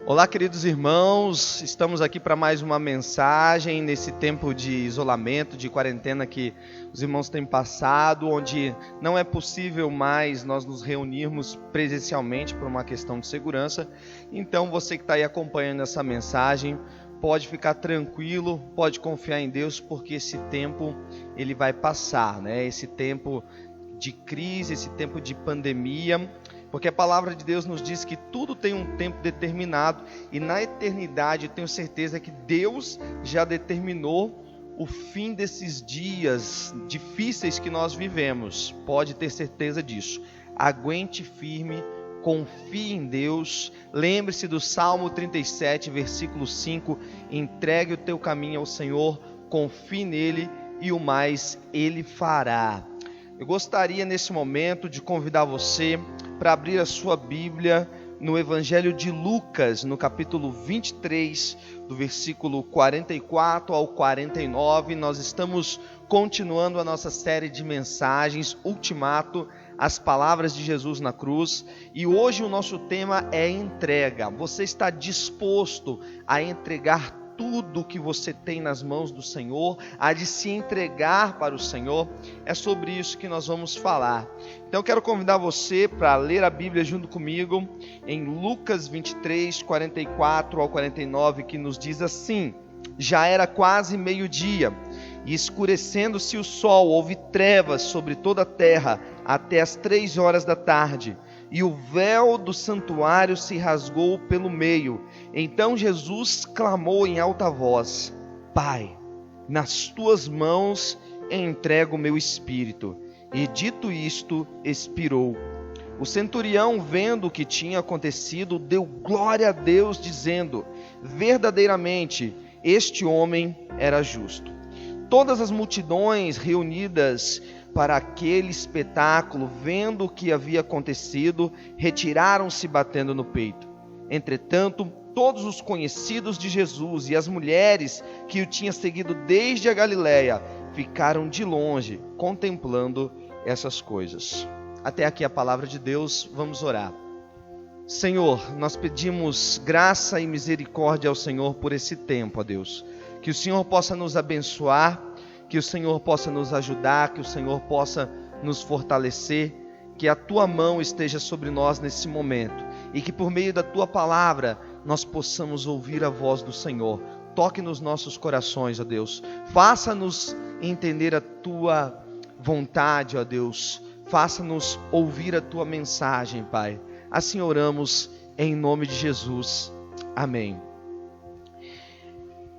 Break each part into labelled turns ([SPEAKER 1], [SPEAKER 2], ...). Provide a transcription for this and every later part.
[SPEAKER 1] Olá, queridos irmãos, estamos aqui para mais uma mensagem nesse tempo de isolamento, de quarentena que os irmãos têm passado, onde não é possível mais nós nos reunirmos presencialmente por uma questão de segurança. Então, você que está aí acompanhando essa mensagem, pode ficar tranquilo, pode confiar em Deus, porque esse tempo ele vai passar, né? Esse tempo de crise, esse tempo de pandemia. Porque a palavra de Deus nos diz que tudo tem um tempo determinado e na eternidade eu tenho certeza que Deus já determinou o fim desses dias difíceis que nós vivemos. Pode ter certeza disso. Aguente firme, confie em Deus. Lembre-se do Salmo 37, versículo 5. Entregue o teu caminho ao Senhor, confie nele e o mais Ele fará. Eu gostaria nesse momento de convidar você para abrir a sua Bíblia no Evangelho de Lucas, no capítulo 23, do versículo 44 ao 49. Nós estamos continuando a nossa série de mensagens, Ultimato, as palavras de Jesus na cruz. E hoje o nosso tema é entrega. Você está disposto a entregar tudo que você tem nas mãos do Senhor, a de se entregar para o Senhor? É sobre isso que nós vamos falar. Então eu quero convidar você para ler a Bíblia junto comigo em Lucas 23, 44 ao 49, que nos diz assim: já era quase meio-dia, e escurecendo-se o sol, houve trevas sobre toda a terra até as 3 horas da tarde. E o véu do santuário se rasgou pelo meio. Então Jesus clamou em alta voz: Pai, nas tuas mãos entrego o meu espírito. E dito isto, expirou. O centurião, vendo o que tinha acontecido, deu glória a Deus, dizendo: verdadeiramente, este homem era justo. Todas as multidões reunidas para aquele espetáculo, vendo o que havia acontecido, retiraram-se batendo no peito. Entretanto, todos os conhecidos de Jesus e as mulheres que o tinham seguido desde a Galileia ficaram de longe, contemplando essas coisas. Até aqui a palavra de Deus. Vamos orar. Senhor, nós pedimos graça e misericórdia ao Senhor por esse tempo, ó Deus. Que o Senhor possa nos abençoar, que o Senhor possa nos ajudar, que o Senhor possa nos fortalecer, que a Tua mão esteja sobre nós nesse momento e que por meio da Tua palavra nós possamos ouvir a voz do Senhor. Toque nos nossos corações, ó Deus. Faça-nos entender a Tua vontade, ó Deus. Faça-nos ouvir a Tua mensagem, Pai. Assim oramos em nome de Jesus. Amém.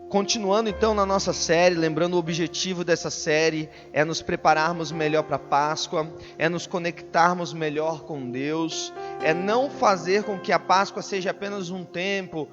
[SPEAKER 1] Continuando então na nossa série, lembrando o objetivo dessa série é nos prepararmos melhor para a Páscoa, é nos conectarmos melhor com Deus, é não fazer com que a Páscoa seja apenas um tempo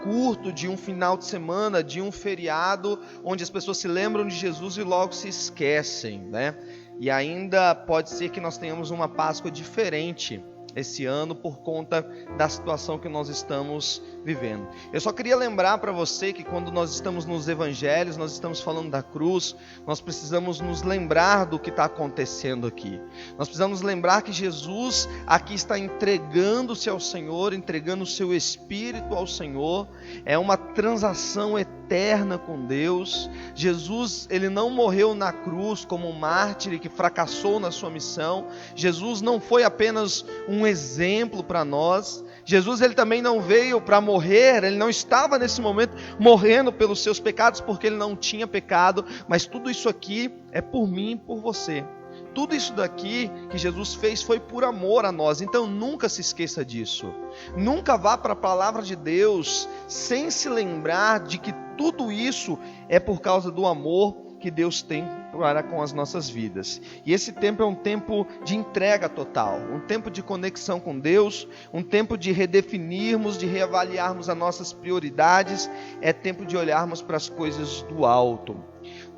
[SPEAKER 1] curto de um final de semana, de um feriado, onde as pessoas se lembram de Jesus e logo se esquecem, né? E ainda pode ser que nós tenhamos uma Páscoa diferente esse ano por conta da situação que nós estamos vivendo. Eu só queria lembrar para você que quando nós estamos nos evangelhos, nós estamos falando da cruz, nós precisamos nos lembrar do que está acontecendo aqui. Nós precisamos lembrar que Jesus aqui está entregando-se ao Senhor, entregando o seu Espírito ao Senhor. É uma transação eterna com Deus. Jesus, ele não morreu na cruz como um mártir que fracassou na sua missão. Jesus não foi apenas um exemplo para nós. Jesus, ele também não veio para morrer, ele não estava nesse momento morrendo pelos seus pecados, porque ele não tinha pecado, mas tudo isso aqui é por mim e por você. Tudo isso daqui que Jesus fez foi por amor a nós, então nunca se esqueça disso. Nunca vá para a palavra de Deus sem se lembrar de que tudo isso é por causa do amor que Deus tem para com as nossas vidas. E esse tempo é um tempo de entrega total, um tempo de conexão com Deus, um tempo de redefinirmos, de reavaliarmos as nossas prioridades, é tempo de olharmos para as coisas do alto.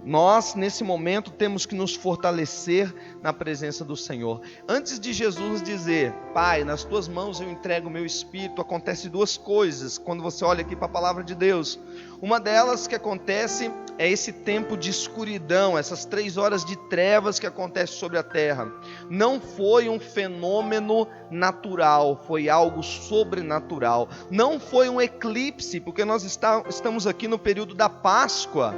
[SPEAKER 1] Nós, nesse momento, temos que nos fortalecer na presença do Senhor. Antes de Jesus dizer, Pai, nas tuas mãos eu entrego o meu espírito, acontece duas coisas quando você olha aqui para a palavra de Deus. Uma delas que acontece é esse tempo de escuridão, essas 3 horas de trevas que acontecem sobre a terra. Não foi um fenômeno natural, foi algo sobrenatural. Não foi um eclipse, porque nós estamos aqui no período da Páscoa.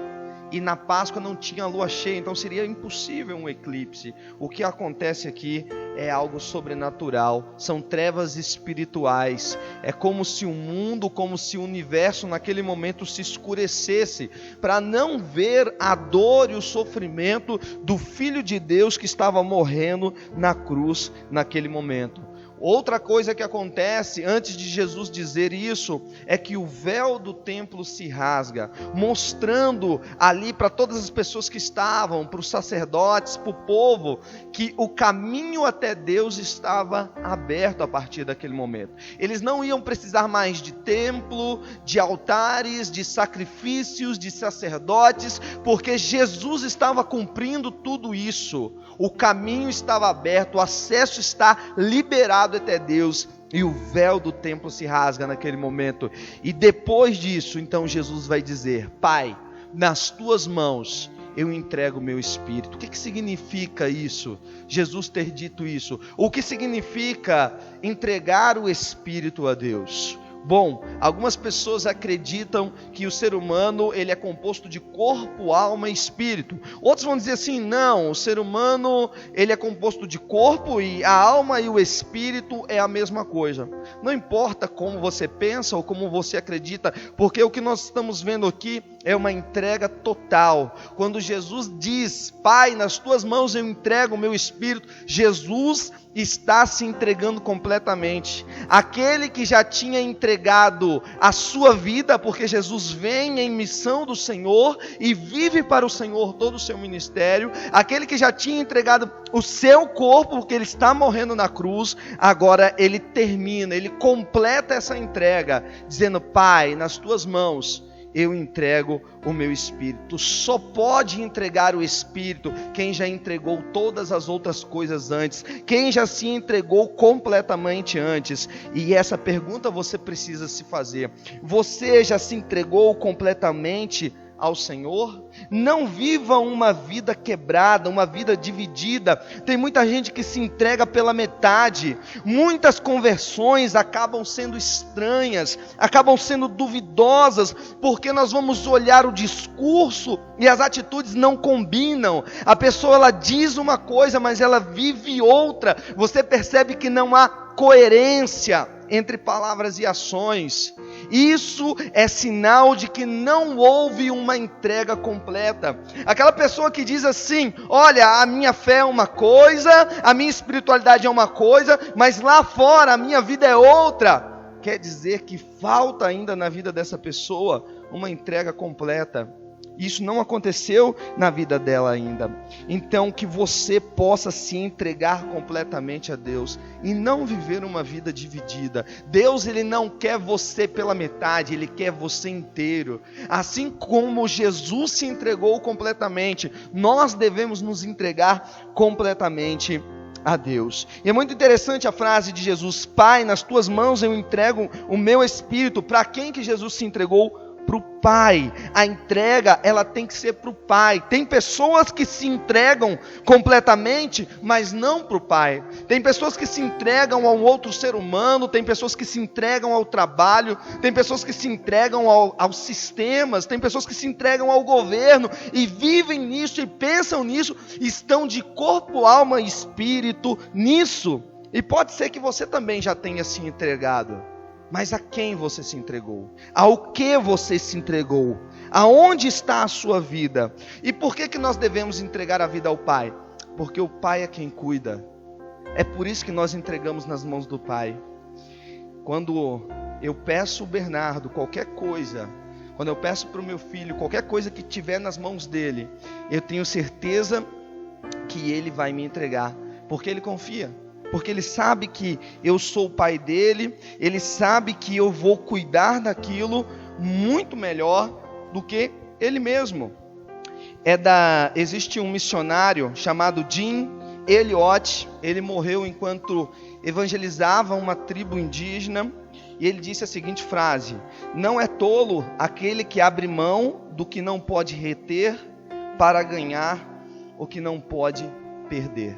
[SPEAKER 1] E na Páscoa não tinha lua cheia, então seria impossível um eclipse. O que acontece aqui é algo sobrenatural, são trevas espirituais. É como se o mundo, como se o universo naquele momento se escurecesse, para não ver a dor e o sofrimento do Filho de Deus que estava morrendo na cruz naquele momento. Outra coisa que acontece antes de Jesus dizer isso é que o véu do templo se rasga, mostrando ali para todas as pessoas que estavam, para os sacerdotes, para o povo, que o caminho até Deus estava aberto a partir daquele momento. Eles não iam precisar mais de templo, de altares, de sacrifícios, de sacerdotes, porque Jesus estava cumprindo tudo isso. O caminho estava aberto, o acesso está liberado até Deus, e o véu do templo se rasga naquele momento. E depois disso, então Jesus vai dizer, Pai, nas tuas mãos eu entrego o meu espírito. O que significa isso? Jesus ter dito isso. O que significa entregar o espírito a Deus? Bom, algumas pessoas acreditam que o ser humano ele é composto de corpo, alma e espírito. Outros vão dizer assim, não, o ser humano ele é composto de corpo e a alma e o espírito é a mesma coisa. Não importa como você pensa ou como você acredita, porque o que nós estamos vendo aqui é uma entrega total. Quando Jesus diz, Pai, nas tuas mãos eu entrego o meu espírito, Jesus está se entregando completamente. Aquele que já tinha entregado a sua vida, porque Jesus vem em missão do Senhor e vive para o Senhor todo o seu ministério, aquele que já tinha entregado o seu corpo, porque ele está morrendo na cruz, agora ele termina, ele completa essa entrega, dizendo, Pai, nas tuas mãos eu entrego o meu espírito. Só pode entregar o espírito quem já entregou todas as outras coisas antes, quem já se entregou completamente antes. E essa pergunta você precisa se fazer: você já se entregou completamente ao Senhor? Não viva uma vida quebrada, uma vida dividida. Tem muita gente que se entrega pela metade. Muitas conversões acabam sendo estranhas, acabam sendo duvidosas, porque nós vamos olhar o discurso e as atitudes não combinam. A pessoa ela diz uma coisa, mas ela vive outra. Você percebe que não há coerência entre palavras e ações. Isso é sinal de que não houve uma entrega completa. Aquela pessoa que diz assim: olha, a minha fé é uma coisa, a minha espiritualidade é uma coisa, mas lá fora a minha vida é outra. Quer dizer que falta ainda na vida dessa pessoa uma entrega completa. Isso não aconteceu na vida dela ainda. Então que você possa se entregar completamente a Deus e não viver uma vida dividida. Deus ele não quer você pela metade, Ele quer você inteiro. Assim como Jesus se entregou completamente, nós devemos nos entregar completamente a Deus. E é muito interessante a frase de Jesus: Pai, nas tuas mãos eu entrego o meu espírito. Para quem que Jesus se entregou? Para o Pai. A entrega ela tem que ser para o Pai. Tem pessoas que se entregam completamente, mas não para o Pai. Tem pessoas que se entregam a um outro ser humano, tem pessoas que se entregam ao trabalho, tem pessoas que se entregam aos sistemas, tem pessoas que se entregam ao governo e vivem nisso e pensam nisso, estão de corpo, alma e espírito nisso. E pode ser que você também já tenha se entregado. Mas a quem você se entregou? Ao que você se entregou? Aonde está a sua vida? E por que nós devemos entregar a vida ao Pai? Porque o Pai é quem cuida. É por isso que nós entregamos nas mãos do Pai. Quando eu peço o Bernardo qualquer coisa, quando eu peço para o meu filho qualquer coisa que tiver nas mãos dele, eu tenho certeza que ele vai me entregar, porque ele confia. Porque ele sabe que eu sou o pai dele, ele sabe que eu vou cuidar daquilo muito melhor do que ele mesmo. Existe um missionário chamado Jim Elliot. Ele morreu enquanto evangelizava uma tribo indígena, e ele disse a seguinte frase: não é tolo aquele que abre mão do que não pode reter para ganhar o que não pode perder.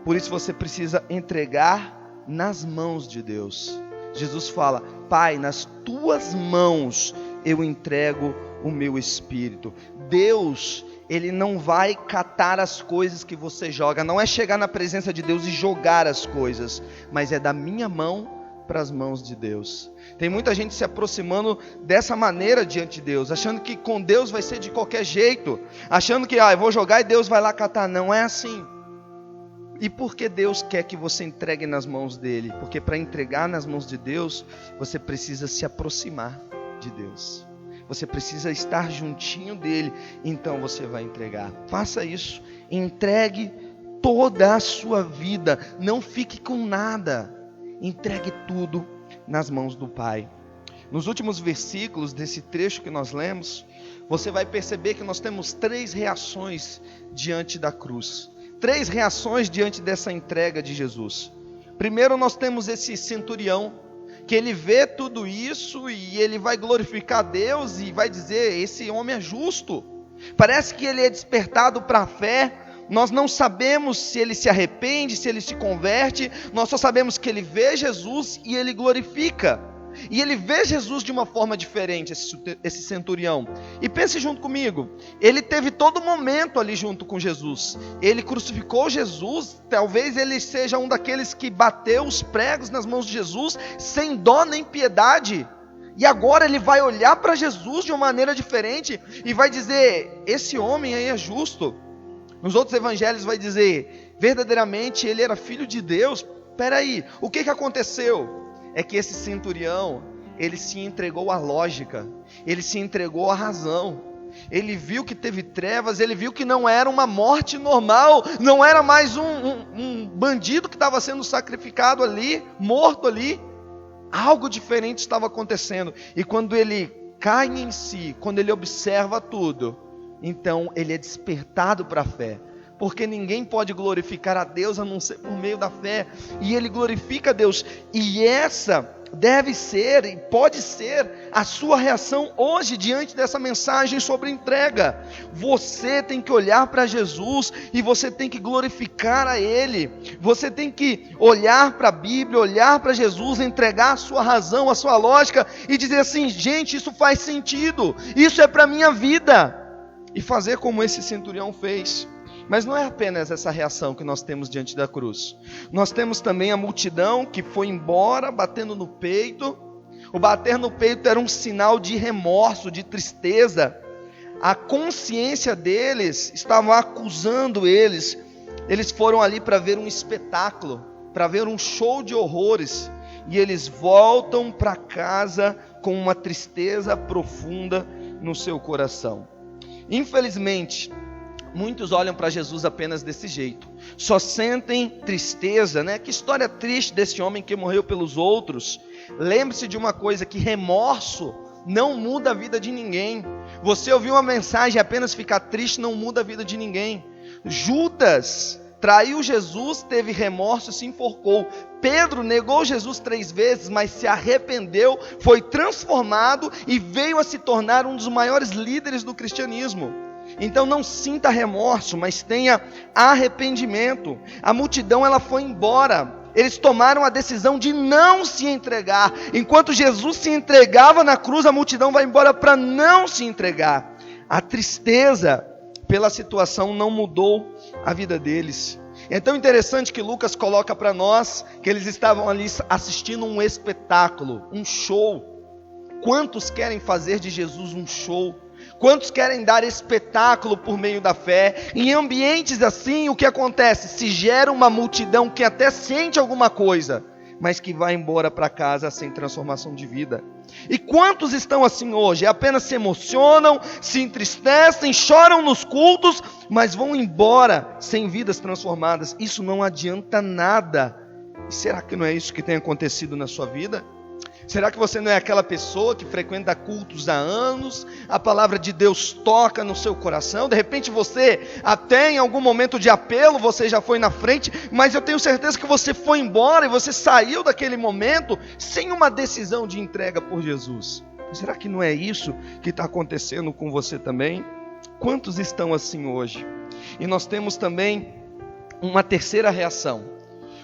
[SPEAKER 1] Por isso você precisa entregar nas mãos de Deus. Jesus fala: Pai, nas tuas mãos eu entrego o meu espírito. Deus, Ele não vai catar as coisas que você joga. Não é chegar na presença de Deus e jogar as coisas, mas é da minha mão para as mãos de Deus. Tem muita gente se aproximando dessa maneira diante de Deus, achando que com Deus vai ser de qualquer jeito, achando que eu vou jogar e Deus vai lá catar. Não é assim. E por que Deus quer que você entregue nas mãos dele? Porque para entregar nas mãos de Deus, você precisa se aproximar de Deus. Você precisa estar juntinho dele, então você vai entregar. Faça isso, entregue toda a sua vida, não fique com nada, entregue tudo nas mãos do Pai. Nos últimos versículos desse trecho que nós lemos, você vai perceber que nós temos 3 reações diante da cruz. 3 reações diante dessa entrega de Jesus. Primeiro, nós temos esse centurião, que ele vê tudo isso e ele vai glorificar Deus e vai dizer: esse homem é justo. Parece que ele é despertado para a fé. Nós não sabemos se ele se arrepende, se ele se converte. Nós só sabemos que ele vê Jesus e ele glorifica. E ele vê Jesus de uma forma diferente, esse centurião. E pense junto comigo, ele teve todo momento ali junto com Jesus. Ele crucificou Jesus. Talvez ele seja um daqueles que bateu os pregos nas mãos de Jesus, sem dó nem piedade. E agora ele vai olhar para Jesus de uma maneira diferente e vai dizer: esse homem aí é justo. Nos outros evangelhos vai dizer: verdadeiramente ele era filho de Deus. Espera aí, o que aconteceu? É que esse centurião, ele se entregou à lógica, ele se entregou à razão. Ele viu que teve trevas, ele viu que não era uma morte normal, não era mais um bandido que estava sendo sacrificado ali, morto ali. Algo diferente estava acontecendo. E quando ele cai em si, quando ele observa tudo, então ele é despertado para a fé. Porque ninguém pode glorificar a Deus a não ser por meio da fé. E ele glorifica a Deus. E essa deve ser e pode ser a sua reação hoje diante dessa mensagem sobre entrega. Você tem que olhar para Jesus e você tem que glorificar a Ele. Você tem que olhar para a Bíblia, olhar para Jesus, entregar a sua razão, a sua lógica e dizer assim: gente, isso faz sentido, isso é para a minha vida. E fazer como esse centurião fez. Mas não é apenas essa reação que nós temos diante da cruz. Nós temos também a multidão que foi embora batendo no peito. O bater no peito era um sinal de remorso, de tristeza. A consciência deles estava acusando eles. Eles foram ali para ver um espetáculo, para ver um show de horrores. E eles voltam para casa com uma tristeza profunda no seu coração. Infelizmente, muitos olham para Jesus apenas desse jeito, só sentem tristeza, né? Que história triste desse homem que morreu pelos outros. Lembre-se de uma coisa, que remorso não muda a vida de ninguém. Você ouvir uma mensagem e apenas ficar triste não muda a vida de ninguém. Judas traiu Jesus, teve remorso, se enforcou. Pedro negou Jesus 3 vezes, mas se arrependeu, foi transformado e veio a se tornar um dos maiores líderes do cristianismo. Então não sinta remorso, mas tenha arrependimento. A multidão, ela foi embora. Eles tomaram a decisão de não se entregar. Enquanto Jesus se entregava na cruz, a multidão vai embora para não se entregar. A tristeza pela situação não mudou a vida deles. É tão interessante que Lucas coloca para nós que eles estavam ali assistindo um espetáculo, um show. Quantos querem fazer de Jesus um show? Quantos querem dar espetáculo por meio da fé? Em ambientes assim, o que acontece? Se gera uma multidão que até sente alguma coisa, mas que vai embora para casa sem transformação de vida. E quantos estão assim hoje? Apenas se emocionam, se entristecem, choram nos cultos, mas vão embora sem vidas transformadas. Isso não adianta nada. E será que não é isso que tem acontecido na sua vida? Será que você não é aquela pessoa que frequenta cultos há anos, a palavra de Deus toca no seu coração, de repente você até em algum momento de apelo, você já foi na frente, mas eu tenho certeza que você foi embora e você saiu daquele momento sem uma decisão de entrega por Jesus? Será que não é isso que está acontecendo com você também? Quantos estão assim hoje? E nós temos também uma terceira reação.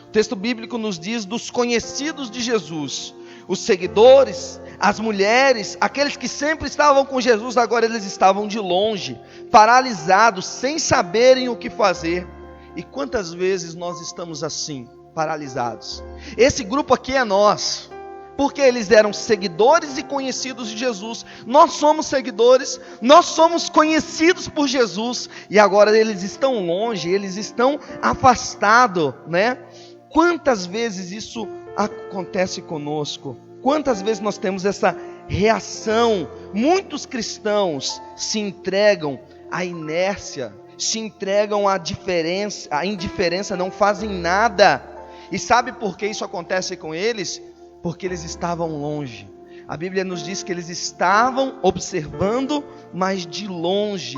[SPEAKER 1] O texto bíblico nos diz dos conhecidos de Jesus. Os seguidores, as mulheres, aqueles que sempre estavam com Jesus, agora eles estavam de longe, paralisados, sem saberem o que fazer. E quantas vezes nós estamos assim, paralisados? Esse grupo aqui é nós, porque eles eram seguidores e conhecidos de Jesus. Nós somos seguidores, nós somos conhecidos por Jesus, e agora eles estão longe, eles estão afastados, né? Quantas vezes isso acontece conosco? Quantas vezes nós temos essa reação? Muitos cristãos se entregam à inércia, se entregam à indiferença, não fazem nada. E sabe por que isso acontece com eles? Porque eles estavam longe. A Bíblia nos diz que eles estavam observando, mas de longe.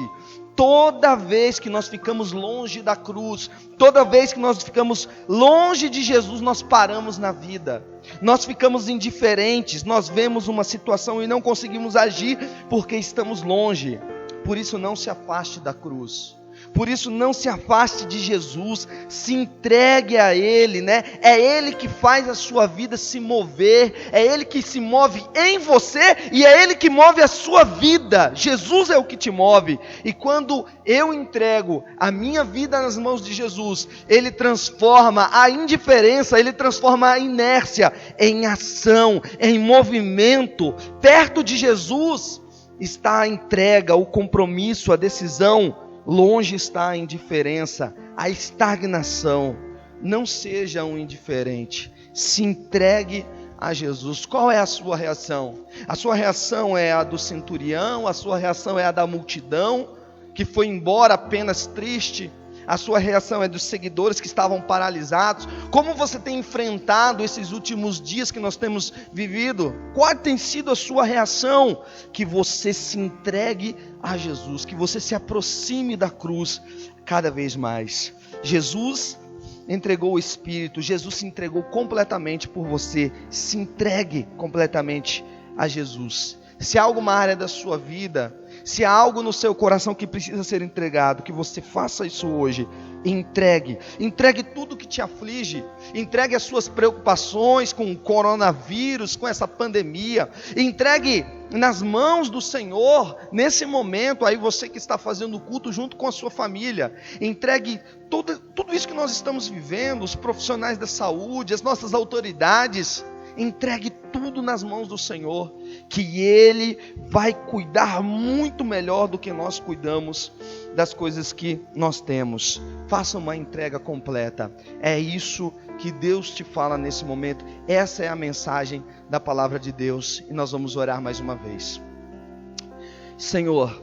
[SPEAKER 1] Toda vez que nós ficamos longe da cruz, toda vez que nós ficamos longe de Jesus, nós paramos na vida. Nós ficamos indiferentes, nós vemos uma situação e não conseguimos agir porque estamos longe. Por isso não se afaste da cruz. Por isso não se afaste de Jesus, se entregue a Ele, né? É Ele que faz a sua vida se mover, é Ele que se move em você e é Ele que move a sua vida. Jesus é o que te move. E quando eu entrego a minha vida nas mãos de Jesus, Ele transforma a indiferença, Ele transforma a inércia em ação, em movimento. Perto de Jesus está a entrega, o compromisso, a decisão. Longe está a indiferença, a estagnação. Não seja um indiferente, se entregue a Jesus. Qual é a sua reação? A sua reação é a do centurião? A sua reação é a da multidão que foi embora apenas triste? A sua reação é dos seguidores que estavam paralisados? Como você tem enfrentado esses últimos dias que nós temos vivido? Qual tem sido a sua reação? Que você se entregue a Jesus, que você se aproxime da cruz cada vez mais. Jesus entregou o Espírito, Jesus se entregou completamente por você. Se entregue completamente a Jesus. Se há alguma área da sua vida, se há algo no seu coração que precisa ser entregado, que você faça isso hoje. Entregue tudo que te aflige, entregue as suas preocupações com o coronavírus, com essa pandemia, entregue nas mãos do Senhor, nesse momento, aí você que está fazendo o culto junto com a sua família, entregue tudo isso que nós estamos vivendo, os profissionais da saúde, as nossas autoridades, entregue tudo nas mãos do Senhor, que Ele vai cuidar muito melhor do que nós cuidamos das coisas que nós temos. Faça uma entrega completa. É isso que Deus te fala nesse momento. Essa é a mensagem da palavra de Deus. E nós vamos orar mais uma vez. Senhor,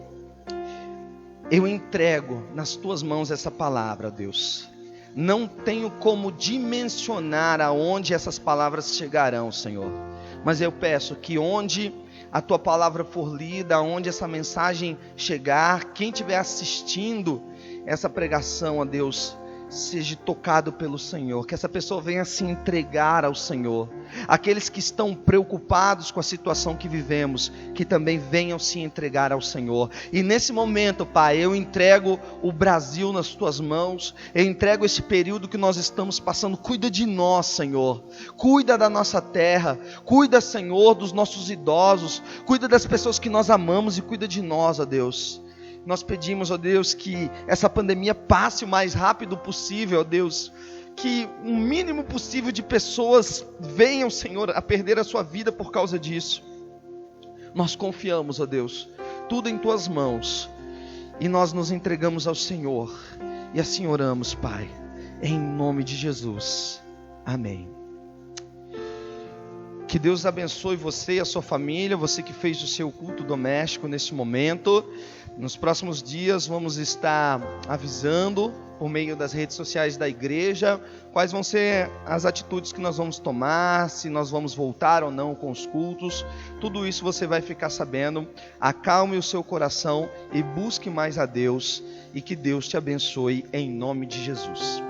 [SPEAKER 1] eu entrego nas Tuas mãos essa palavra, Deus. Não tenho como dimensionar aonde essas palavras chegarão, Senhor. Mas eu peço que onde a Tua palavra for lida, onde essa mensagem chegar, quem estiver assistindo essa pregação, ó Deus, seja tocado pelo Senhor, que essa pessoa venha se entregar ao Senhor. Aqueles que estão preocupados com a situação que vivemos, que também venham se entregar ao Senhor. E nesse momento, Pai, eu entrego o Brasil nas Tuas mãos, eu entrego esse período que nós estamos passando. Cuida de nós, Senhor, cuida da nossa terra, cuida, Senhor, dos nossos idosos, cuida das pessoas que nós amamos e cuida de nós, ó Deus. Nós pedimos, ó Deus, que essa pandemia passe o mais rápido possível, ó Deus, que o mínimo possível de pessoas venham, Senhor, a perder a sua vida por causa disso. Nós confiamos, ó Deus, tudo em Tuas mãos, e nós nos entregamos ao Senhor, e assim oramos, Pai, em nome de Jesus, amém. Que Deus abençoe você e a sua família, você que fez o seu culto doméstico nesse momento. Nos próximos dias vamos estar avisando por meio das redes sociais da igreja quais vão ser as atitudes que nós vamos tomar, se nós vamos voltar ou não com os cultos. Tudo isso você vai ficar sabendo. Acalme o seu coração e busque mais a Deus, e que Deus te abençoe em nome de Jesus.